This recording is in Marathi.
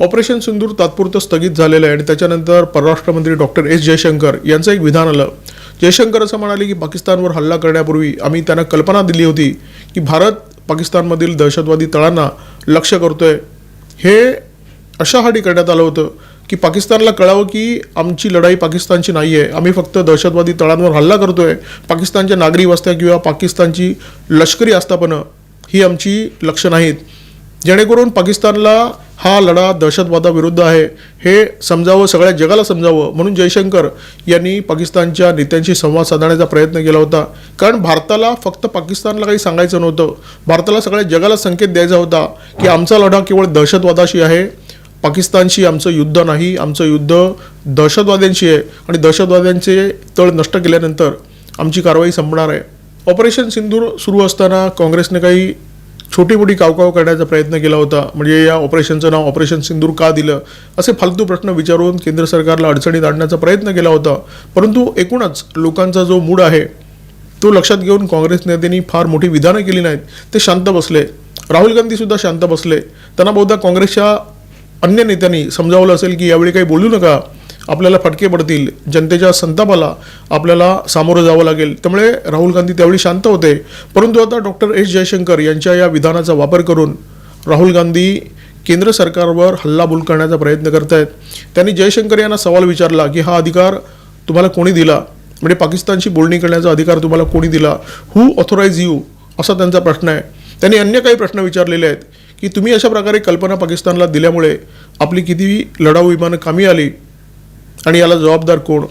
ऑपरेशन सिंदूर तात्पुरतं स्थगित झालेलं आहे आणि त्याच्यानंतर परराष्ट्र मंत्री डॉक्टर एस जयशंकर यांचं एक विधान आलं. जयशंकर असं म्हणाले की पाकिस्तानवर हल्ला करण्यापूर्वी आम्ही त्यांना कल्पना दिली होती की भारत पाकिस्तानमधील दहशतवादी तळांना लक्ष्य करतोय. हे अशासाठी करण्यात आलं होतं की पाकिस्तानला कळावं की आमची लढाई पाकिस्तानची नाही आहे, आम्ही फक्त दहशतवादी तळांवर हल्ला करतोय. पाकिस्तानच्या नागरी वस्त्या किंवा पाकिस्तानची लष्करी आस्थापनं ही आमची लक्ष्य नाहीत, जेणेकरून पाकिस्तानला हा लढा दहशतवादाविरुद्ध आहे हे समजावं, सगळ्या जगाला समजावं म्हणून जयशंकर यांनी पाकिस्तानच्या नेत्यांशी संवाद साधण्याचा प्रयत्न केला होता. कारण भारताला फक्त पाकिस्तानला काही सांगायचं नव्हतं, भारताला सगळ्या जगाला संकेत द्यायचा होता की आमचा लढा केवळ दहशतवादाशी आहे, पाकिस्तानशी आमचं युद्ध नाही, आमचं युद्ध दहशतवाद्यांशी आहे आणि दहशतवाद्यांचे तळ नष्ट केल्यानंतर आमची कारवाई संपणार आहे. ऑपरेशन सिंदूर सुरू असताना काँग्रेसने काही छोटी मोठी कावकाव करण्याचा प्रयत्न केला होता. म्हणजे या ऑपरेशनचं नाव ऑपरेशन सिंदूर का दिलं असे फालतू प्रश्न विचारून केंद्र सरकारला अडचणीत आणण्याचा प्रयत्न केला होता. परंतु एकूणच लोकांचा जो मूड आहे तो लक्षात घेऊन काँग्रेस नेत्यांनी फार मोठी विधानं केली नाहीत, ते शांत बसले. राहुल गांधीसुद्धा शांत बसले. त्यांना बहुधा काँग्रेसच्या अन्य नेत्यांनी समजावलं असेल की यावेळी काही बोलू नका, आपल्याला फटके पडतील, जनतेच्या संतापाला आपल्याला सामोरं जावं लागेल. त्यामुळे राहुल गांधी त्यावेळी शांत होते. परंतु आता डॉक्टर एस जयशंकर यांच्या या विधानाचा वापर करून राहुल गांधी केंद्र सरकारवर हल्लाबोल करण्याचा प्रयत्न करत आहेत. त्यांनी जयशंकर यांना सवाल विचारला की हा अधिकार तुम्हाला कोणी दिला, म्हणजे पाकिस्तानशी बोलणी करण्याचा अधिकार तुम्हाला कोणी दिला, हू ऑथोराइज यू, असा त्यांचा प्रश्न आहे. त्यांनी अन्य काही प्रश्न विचारलेले आहेत की तुम्ही अशा प्रकारे कल्पना पाकिस्तानला दिल्यामुळे आपली किती लढाऊ विमानं कामी आली आणि याला जबाबदार कोण.